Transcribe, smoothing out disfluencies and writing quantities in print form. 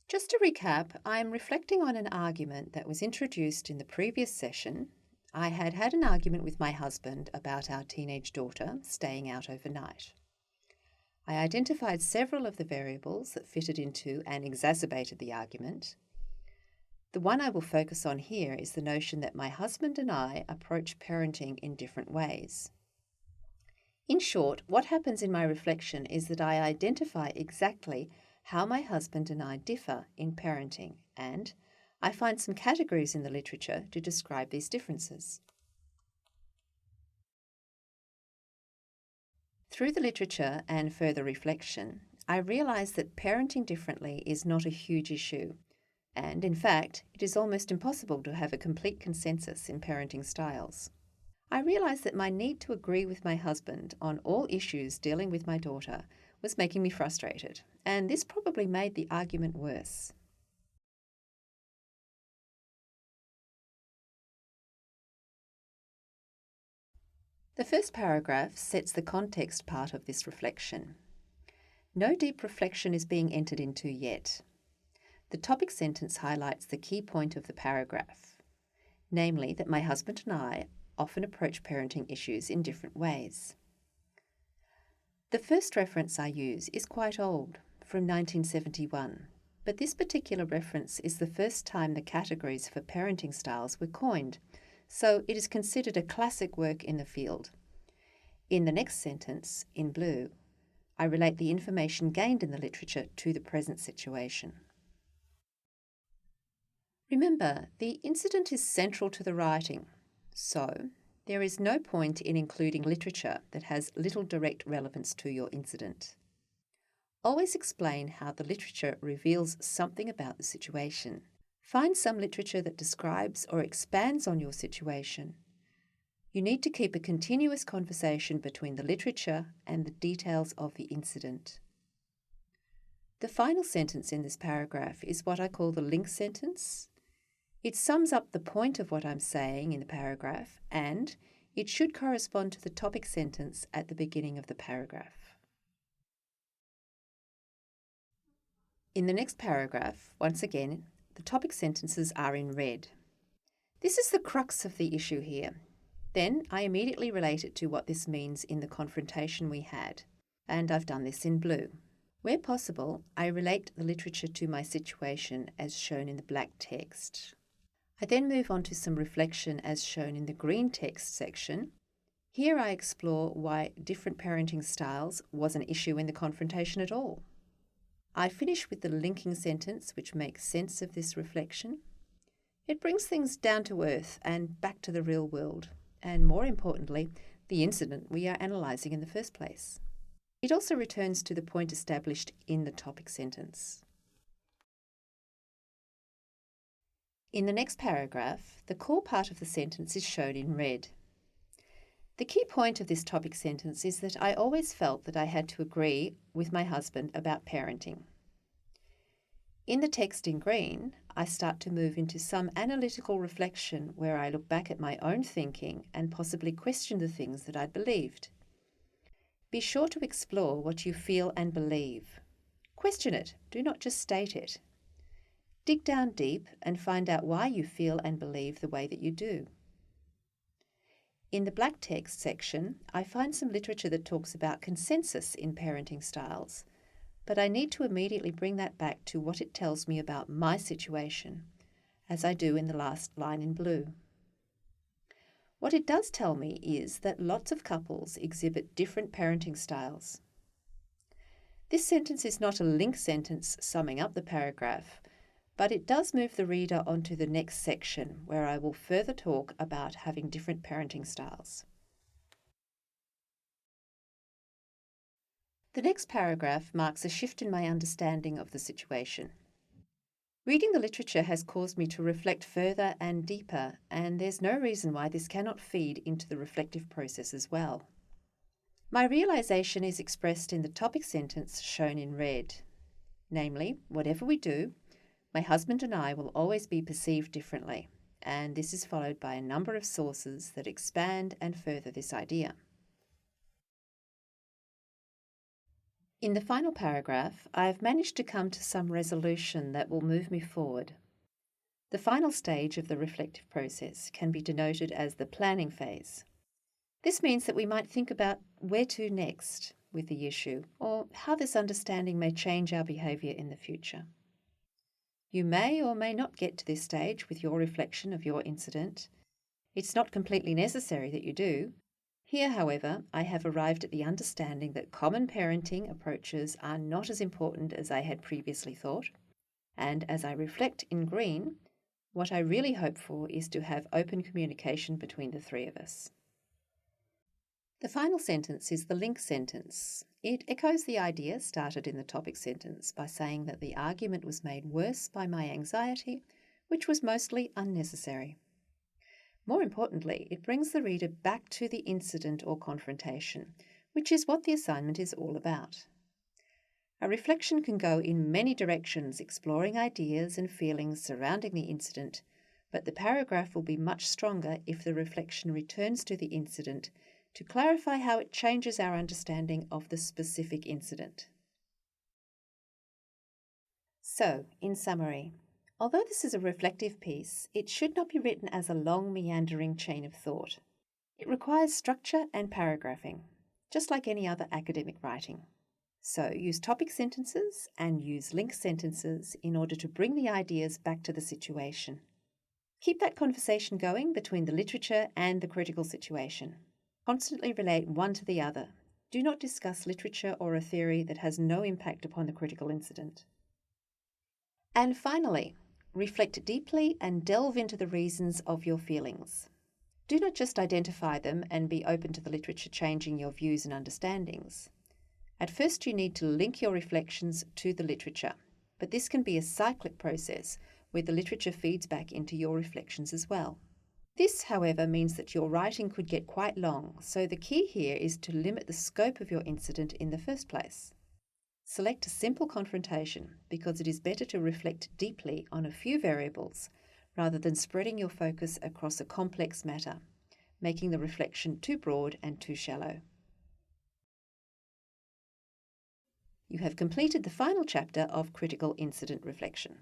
Just to recap, I'm reflecting on an argument that was introduced in the previous session. I had had an argument with my husband about our teenage daughter staying out overnight. I identified several of the variables that fitted into and exacerbated the argument. The one I will focus on here is the notion that my husband and I approach parenting in different ways. In short, what happens in my reflection is that I identify exactly how my husband and I differ in parenting, and I find some categories in the literature to describe these differences. Through the literature and further reflection, I realise that parenting differently is not a huge issue, and in fact, it is almost impossible to have a complete consensus in parenting styles. I realised that my need to agree with my husband on all issues dealing with my daughter was making me frustrated, and this probably made the argument worse. The first paragraph sets the context part of this reflection. No deep reflection is being entered into yet. The topic sentence highlights the key point of the paragraph, namely that my husband and I often approach parenting issues in different ways. The first reference I use is quite old, from 1971, but this particular reference is the first time the categories for parenting styles were coined, so it is considered a classic work in the field. In the next sentence, in blue, I relate the information gained in the literature to the present situation. Remember, the incident is central to the writing, so there is no point in including literature that has little direct relevance to your incident. Always explain how the literature reveals something about the situation. Find some literature that describes or expands on your situation. You need to keep a continuous conversation between the literature and the details of the incident. The final sentence in this paragraph is what I call the link sentence. It sums up the point of what I'm saying in the paragraph, and it should correspond to the topic sentence at the beginning of the paragraph. In the next paragraph, once again, the topic sentences are in red. This is the crux of the issue here. Then I immediately relate it to what this means in the confrontation we had, and I've done this in blue. Where possible, I relate the literature to my situation as shown in the black text. I then move on to some reflection as shown in the green text section. Here I explore why different parenting styles was an issue in the confrontation at all. I finish with the linking sentence which makes sense of this reflection. It brings things down to earth and back to the real world, and more importantly, the incident we are analysing in the first place. It also returns to the point established in the topic sentence. In the next paragraph, the core part of the sentence is shown in red. The key point of this topic sentence is that I always felt that I had to agree with my husband about parenting. In the text in green, I start to move into some analytical reflection where I look back at my own thinking and possibly question the things that I'd believed. Be sure to explore what you feel and believe. Question it, do not just state it. Dig down deep and find out why you feel and believe the way that you do. In the black text section, I find some literature that talks about consensus in parenting styles, but I need to immediately bring that back to what it tells me about my situation, as I do in the last line in blue. What it does tell me is that lots of couples exhibit different parenting styles. This sentence is not a link sentence summing up the paragraph, but it does move the reader onto the next section where I will further talk about having different parenting styles. The next paragraph marks a shift in my understanding of the situation. Reading the literature has caused me to reflect further and deeper, and there's no reason why this cannot feed into the reflective process as well. My realisation is expressed in the topic sentence shown in red, namely, whatever we do, my husband and I will always be perceived differently, and this is followed by a number of sources that expand and further this idea. In the final paragraph, I've managed to come to some resolution that will move me forward. The final stage of the reflective process can be denoted as the planning phase. This means that we might think about where to next with the issue, or how this understanding may change our behaviour in the future. You may or may not get to this stage with your reflection of your incident. It's not completely necessary that you do. Here, however, I have arrived at the understanding that common parenting approaches are not as important as I had previously thought, and as I reflect in green, what I really hope for is to have open communication between the three of us. The final sentence is the link sentence. It echoes the idea started in the topic sentence by saying that the argument was made worse by my anxiety, which was mostly unnecessary. More importantly, it brings the reader back to the incident or confrontation, which is what the assignment is all about. A reflection can go in many directions, exploring ideas and feelings surrounding the incident, but the paragraph will be much stronger if the reflection returns to the incident to clarify how it changes our understanding of the specific incident. So, in summary, although this is a reflective piece, it should not be written as a long, meandering chain of thought. It requires structure and paragraphing, just like any other academic writing. So, use topic sentences and use link sentences in order to bring the ideas back to the situation. Keep that conversation going between the literature and the critical situation. Constantly relate one to the other. Do not discuss literature or a theory that has no impact upon the critical incident. And finally, reflect deeply and delve into the reasons of your feelings. Do not just identify them and be open to the literature changing your views and understandings. At first, you need to link your reflections to the literature, but this can be a cyclic process where the literature feeds back into your reflections as well. This, however, means that your writing could get quite long, so the key here is to limit the scope of your incident in the first place. Select a simple confrontation because it is better to reflect deeply on a few variables rather than spreading your focus across a complex matter, making the reflection too broad and too shallow. You have completed the final chapter of critical incident reflection.